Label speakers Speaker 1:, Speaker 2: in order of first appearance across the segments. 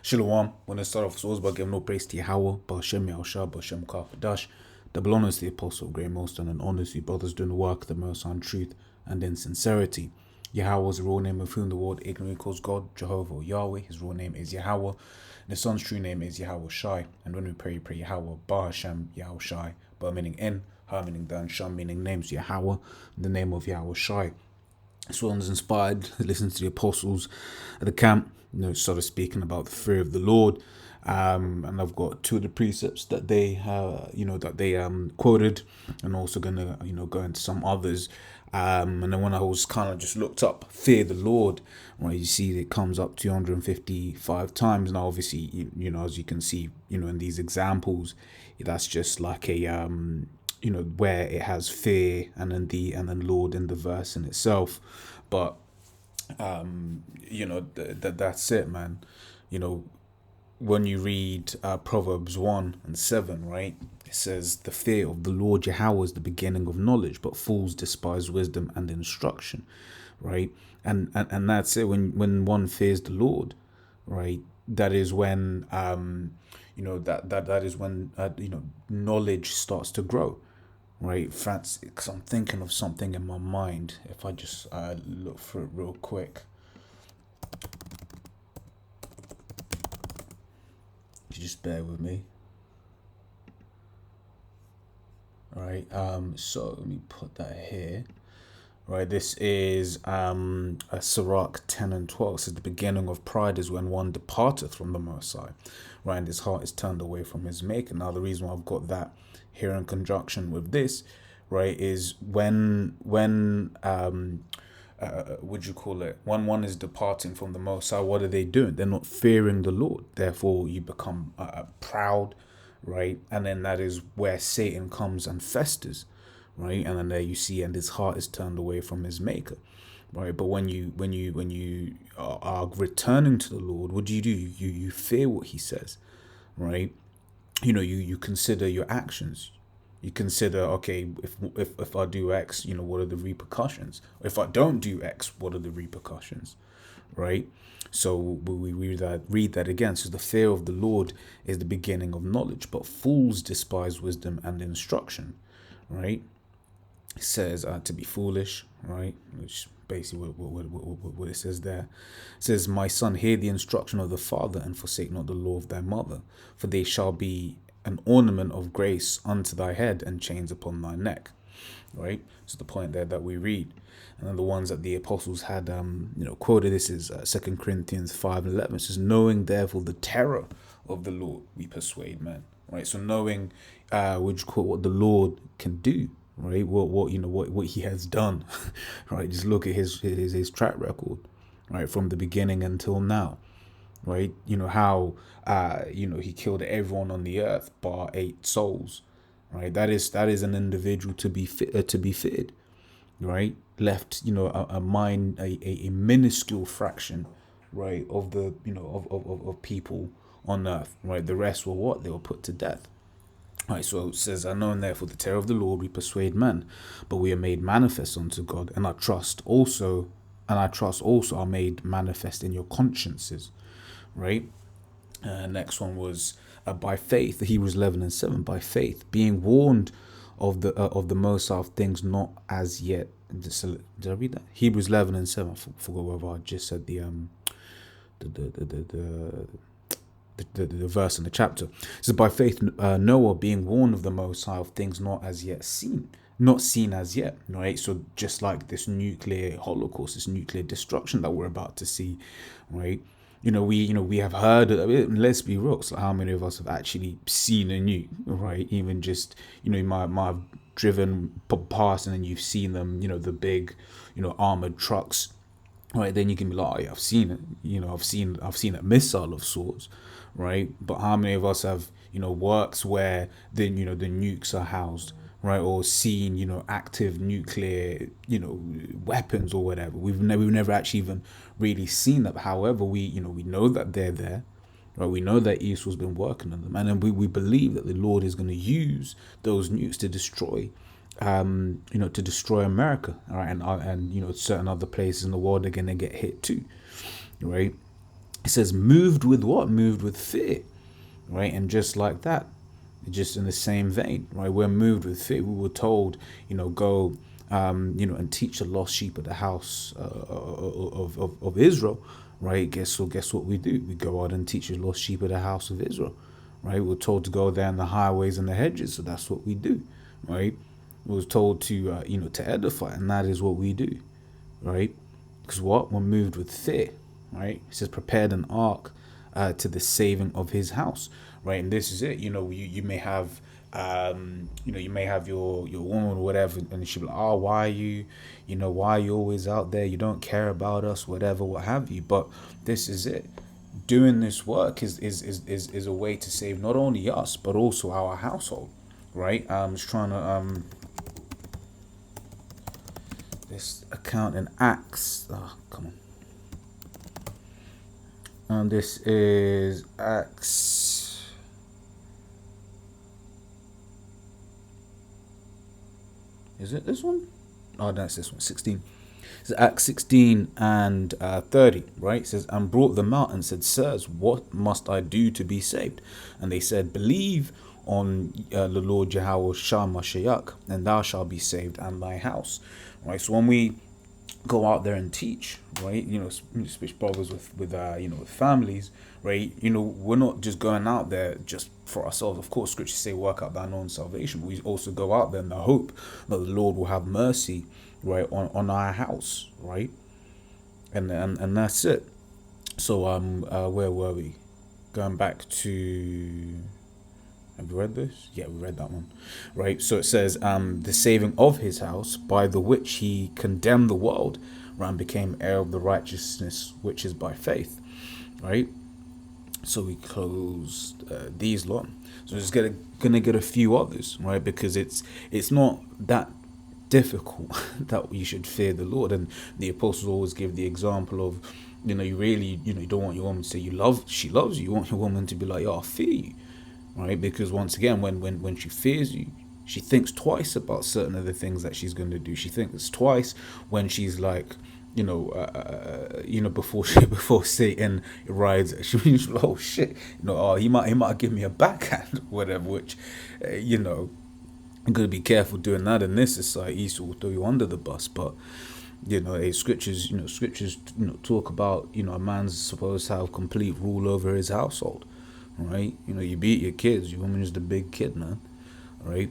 Speaker 1: Shalom. When I start off, so always about giving no praise to Yahweh, Ba'ashem Yahushua, Ba'ashem Kafadash. Double honors to the Apostle of Great Most and honors to brothers doing the work, the most on truth and in sincerity. Yahweh is the real name of whom the world ignorantly calls God, Jehovah or Yahweh. His real name is Yahweh. And his son's true name is Yahweh Shai. And when we pray Yahweh, Ba'ashem Yahushai. Ba meaning in, Ha meaning done, Sham meaning names, Yahweh, the name of Yahweh Shai. This one's inspired. Listen to the apostles at the camp, sort of speaking about the fear of the Lord. And I've got two of the precepts that they, quoted, and also gonna, go into some others. And then when I was kind of just looked up, fear the Lord, right? You see, it comes up 255 times. Now, obviously, as you can see, in these examples, that's just like a where it has fear and then Lord in the verse in itself. But that's it, man. When you read Proverbs 1:7, right, it says the fear of the Lord Yahweh is the beginning of knowledge, but fools despise wisdom and instruction, right? And that's it. When one fears the Lord, right, that is when that is when knowledge starts to grow. Right, France, because I'm thinking of something in my mind. If I just look for it real quick. You just bear with me. All right, so let me put that here. Right, this is Sirach 10:12. It says the beginning of pride is when one departeth from the Most High, right, and his heart is turned away from his Maker. Now, the reason why I've got that here in conjunction with this, right, is when would you call it? When one is departing from the Most High, what are they doing? They're not fearing the Lord. Therefore, you become proud, right, and then that is where Satan comes and festers. Right, and then there you see, and his heart is turned away from his Maker, right? But when you are returning to the Lord, what do? You fear what He says, right? You consider your actions. You consider, okay, if I do X, what are the repercussions? If I don't do X, what are the repercussions, right? So we read that again. So the fear of the Lord is the beginning of knowledge, but fools despise wisdom and instruction, right? It says to be foolish, right? Which basically what it says there. It says, my son, hear the instruction of the father, and forsake not the law of thy mother, for they shall be an ornament of grace unto thy head, and chains upon thy neck. Right? So the point there that we read. And then the ones that the apostles had quoted, this is 2 Corinthians 5:11. It says, knowing therefore the terror of the Lord, we persuade men. Right? So knowing what the Lord can do. Right, what he has done, right? Just look at his track record, right, from the beginning until now, right? How he killed everyone on the earth bar 8 souls, right? That is an individual to be feared, right? Left a minuscule fraction, right, of the of people on earth, right? The rest were what? They were put to death. Right, so it says, I know therefore the terror of the Lord we persuade men, but we are made manifest unto God, and I trust also are made manifest in your consciences. Right? Next one was by faith, the Hebrews 11:7, by faith, being warned of the most of things not as yet. Did I read that? Hebrews 11:7. I forgot whether I just said the verse in the chapter. So by faith Noah, being warned of the Most High of things not seen as yet, right? So just like this nuclear holocaust, this nuclear destruction that we're about to see, right? We have heard of it. Let's be real. So how many of us have actually seen a nuke, right? Even just you might have driven past and then you've seen them, the big, armored trucks. Right, then you can be like, oh, yeah, I've seen it. I've seen a missile of sorts, right? But how many of us have works where the nukes are housed, right? Or seen active nuclear weapons or whatever? We've never actually even really seen that. However, we know that they're there, right? We know that Esau's been working on them, and then we believe that the Lord is going to use those nukes to destroy to destroy America, all right, and certain other places in the world are gonna get hit too, right? It says moved with what? Moved with fear, right? And just like that, just in the same vein, right? We're moved with fear. We were told, go, and teach the lost sheep of the house of Israel, right? Guess what we do? We go out and teach the lost sheep of the house of Israel, right? We're told to go down the highways and the hedges, so that's what we do, right? We was told to, to edify, and that is what we do, right? Because what? We're moved with fear, right? It says prepared an ark to the saving of his house, right? And this is it. You may have, you may have your woman or whatever, and she'll be like, oh, why are you always out there? You don't care about us, whatever, what have you. But this is it. Doing this work is a way to save not only us but also our household, right? I'm just trying to this account in Acts. Oh, come on. And this is Acts. Is it this one? Oh, no, it's this one. 16. It's Acts 16 and 30, right? It says, and brought them out and said, sirs, what must I do to be saved? And they said, believe on the Lord Yahweh Shah Mashiach, and thou shalt be saved and thy house, right? So when we go out there and teach, right, especially brothers with families, right, we're not just going out there just for ourselves. Of course, scriptures say work out thine own salvation. We also go out there in the hope that the Lord will have mercy, right, on our house, right, and that's it. So where were we? Going back to, have you read this? Yeah, we read that one, right? So it says, the saving of his house, by the which he condemned the world, and became heir of the righteousness which is by faith, right? So we closed these lot. So we're just gonna get a few others, right? Because it's not that difficult that you should fear the Lord. And the apostles always give the example of, you really, you don't want your woman to say she loves you. You want your woman to be like, I fear you. Right, because once again, when she fears you, she thinks twice about certain of the things that she's going to do. She thinks twice when she's like, before Satan rides, she's like, oh shit, he might give me a backhand, whatever. Which, I'm gonna be careful doing that in this society, so we'll throw you under the bus. But scriptures talk about a man's supposed to have complete rule over his household. Right, you beat your kids. Your woman is the big kid, man. Right.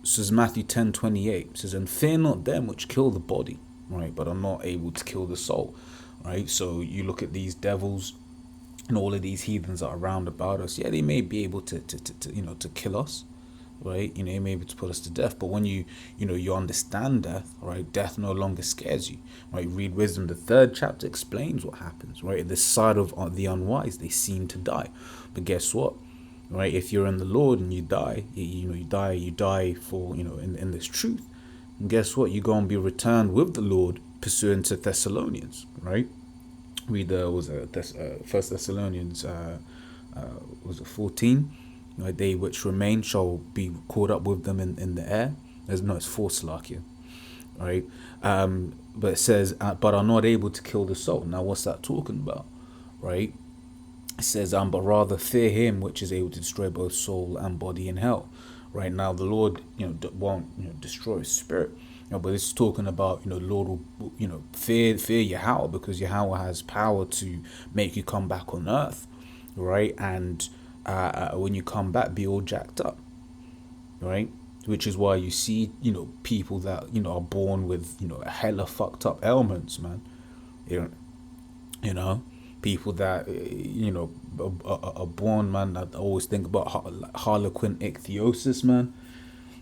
Speaker 1: Says Matthew 10:28 says, and fear not them which kill the body, right, but are not able to kill the soul. Right. So you look at these devils and all of these heathens that are around about us. Yeah, they may be able to kill us. Right, they may be able to put us to death, but when you understand death, right, death no longer scares you, right? Read Wisdom, the 3rd chapter explains what happens, right? The side of the unwise, they seem to die, but guess what, right? If you're in the Lord and you die, you die for in this truth, and guess what? You're going to be returned with the Lord, pursuant to Thessalonians, right? Read First Thessalonians, was it 14? They which remain shall be caught up with them in the air. It's 4 Slakia, right? But it says, but are not able to kill the soul. Now, what's that talking about, right? It says, but rather fear him which is able to destroy both soul and body in hell. Right now, the Lord, won't destroy his spirit. But it's talking about, the Lord will, fear Yahweh, because Yahweh has power to make you come back on earth, right? And when you come back, be all jacked up, right? Which is why you see, people that, are born with, hella fucked up ailments, man. People that, are born, man, that always think about harlequin ichthyosis, man.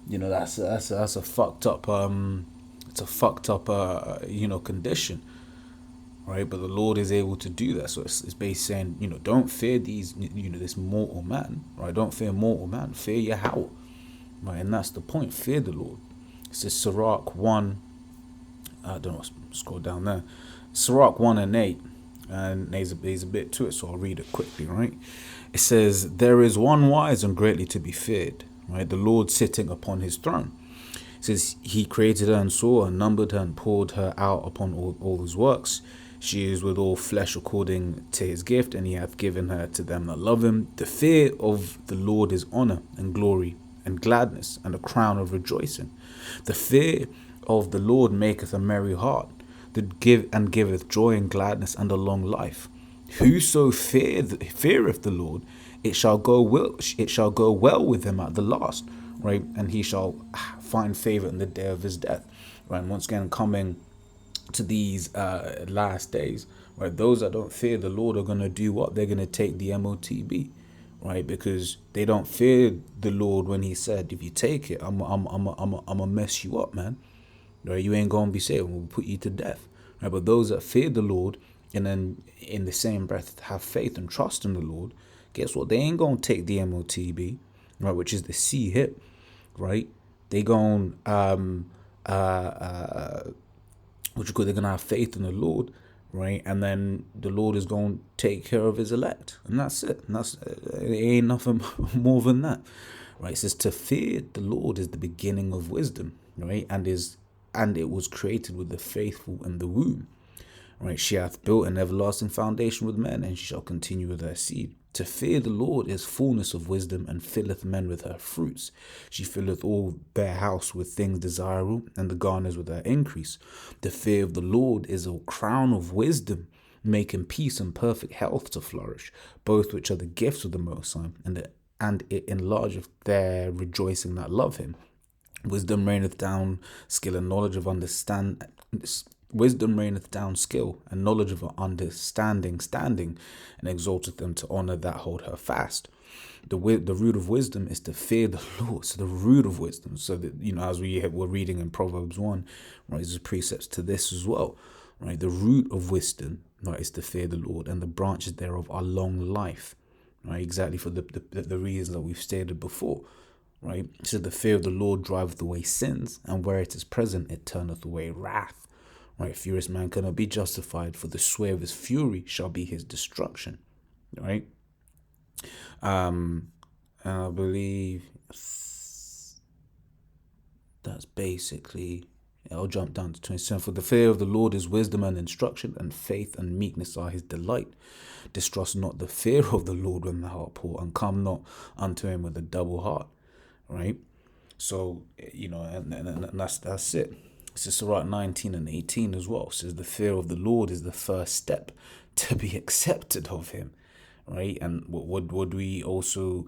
Speaker 1: That's a fucked up, it's a fucked up, condition. Right, but the Lord is able to do that. So it's basically saying, don't fear these, this mortal man. Right, don't fear mortal man. Fear Yahweh. Right, and that's the point. Fear the Lord. It says Sirach 1. I don't know. Scroll down there. Sirach 1 and 8, and there's a bit to it, so I'll read it quickly. Right, it says, there is one wise and greatly to be feared. Right, the Lord sitting upon his throne. It says he created her and saw her, numbered her and poured her out upon all his works. She is with all flesh according to his gift, and he hath given her to them that love him. The fear of the Lord is honor and glory and gladness and a crown of rejoicing. The fear of the Lord maketh a merry heart, that giveth joy and gladness and a long life. Whoso feareth the Lord, it shall go well with him at the last, right? And he shall find favor in the day of his death, right? And once again, coming to these last days, right? Those that don't fear the Lord are gonna do what? They're gonna take the MOTB, right? Because they don't fear the Lord when He said, "If you take it, I'm gonna mess you up, man. Right? You ain't gonna be saved. We'll put you to death." Right? But those that fear the Lord and then in the same breath have faith and trust in the Lord, guess what? They ain't gonna take the MOTB, right? Which is the C hip, right? They gon' they're gonna have faith in the Lord, right? And then the Lord is gonna take care of His elect, and that's it. And it ain't nothing more than that, right? It says to fear the Lord is the beginning of wisdom, right? And it was created with the faithful in the womb. Right, she hath built an everlasting foundation with men, and she shall continue with her seed. To fear the Lord is fullness of wisdom, and filleth men with her fruits. She filleth all their house with things desirable, and the garners with her increase. The fear of the Lord is a crown of wisdom, making peace and perfect health to flourish, both which are the gifts of the Most High, and it enlargeth their rejoicing that love Him. Wisdom raineth down skill and knowledge of understand. Wisdom raineth down skill and knowledge of understanding, standing, and exalteth them to honor that hold her fast. The root of wisdom is to fear the Lord. So the root of wisdom. So that, as we're reading in Proverbs 1, right, there's precepts to this as well. Right, the root of wisdom, right, is to fear the Lord, and the branches thereof are long life. Right, exactly for the reasons that we've stated before. Right, so the fear of the Lord driveth away sins, and where it is present, it turneth away wrath. Right, furious man cannot be justified, for the sway of his fury shall be his destruction. Right, and I believe that's basically. I'll jump down to 27. For the fear of the Lord is wisdom and instruction, and faith and meekness are his delight. Distrust not the fear of the Lord when thou art poor, and come not unto him with a double heart. Right, so and that's it. It's just Sirach 19 and 18 as well. It says the fear of the Lord is the first step to be accepted of Him, right? And would we also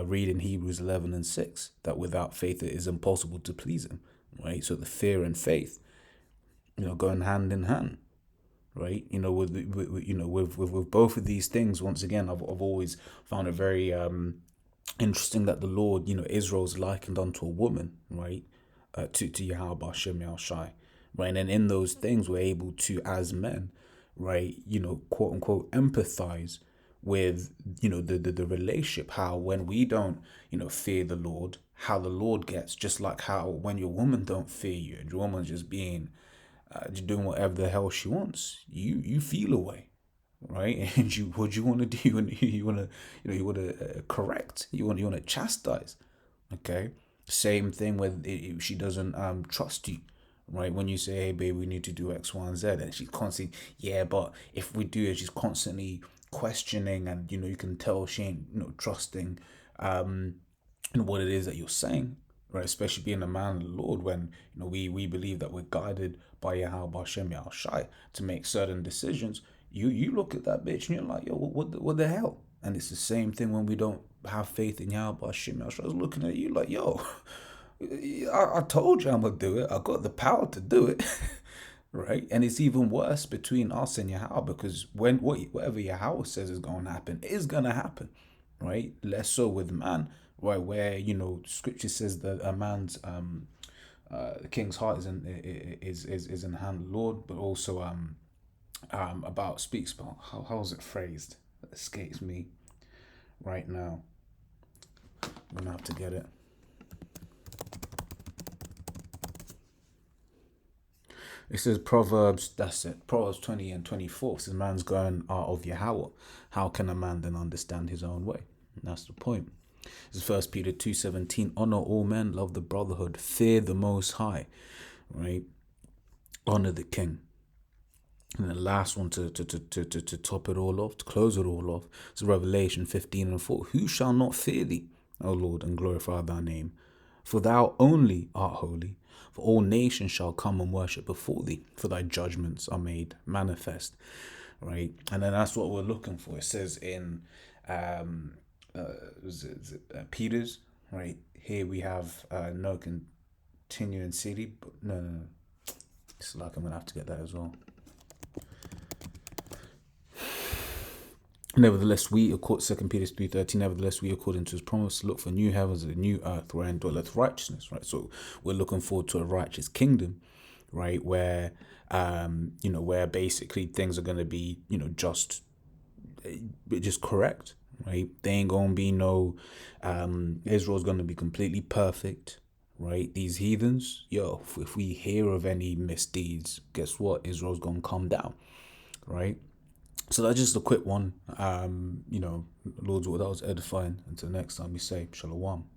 Speaker 1: read in Hebrews 11 and 6 that without faith it is impossible to please Him, right? So the fear and faith, going hand in hand, right? With both of these things. Once again, I've always found it very interesting that the Lord, Israel's likened unto a woman, right? To Yahweh Hashem Shai, right? And in those things, we're able to, as men, right, quote unquote, empathize with, the relationship, how when we don't, fear the Lord, how the Lord gets, just like how when your woman don't fear you, and your woman's just being, just doing whatever the hell she wants, you feel away, right? And what you want to do, you want to correct, you want to chastise, okay? Same thing if she doesn't trust you, right? When you say, "Hey, babe, we need to do X, Y, and Z," and she's constantly, "Yeah, but if we do it," she's constantly questioning, and you can tell she ain't trusting in what it is that you're saying, right? Especially being a man of the Lord, when we believe that we're guided by Yahweh Hashem Shai to make certain decisions. You look at that bitch and you're like, "Yo, what the hell?" And it's the same thing when we don't have faith in Yahweh Hashem. I was looking at you like, "Yo, I told you I'm gonna do it. I got the power to do it." Right? And it's even worse between us and Yahweh, because whatever Yahweh says is gonna happen is gonna happen, right? Less so with man, right? Where Scripture says that a man's the king's heart is in the hand of the Lord, but also speaks about how is it phrased? That escapes me right now. I'm gonna have to get it. It says Proverbs 20 and 24. It says man's going out of Yahweh. How can a man then understand his own way? And that's the point. This is 1 Peter 2:17. Honor all men, love the brotherhood, fear the Most High, right? Honor the king. And the last one to top it all off, to close it all off, is Revelation 15:4. Who shall not fear thee, O Lord, and glorify thy name? For thou only art holy, for all nations shall come and worship before thee, for thy judgments are made manifest. Right? And then that's what we're looking for. It says in Peter's, right? Here we have no continuing city, but no. It's like I'm gonna have to get that as well. Nevertheless, we, 2 Peter 3:13, nevertheless, we, according to his promise, look for new heavens and a new earth wherein dwelleth righteousness, right? So we're looking forward to a righteous kingdom, right? Where, where basically things are going to be, just correct, right? There ain't going to be no, Israel's going to be completely perfect, right? These heathens, if we hear of any misdeeds, guess what? Israel's going to come down, right? So that's just a quick one. Lord's will, that was edifying. Until next time, we say Shalom.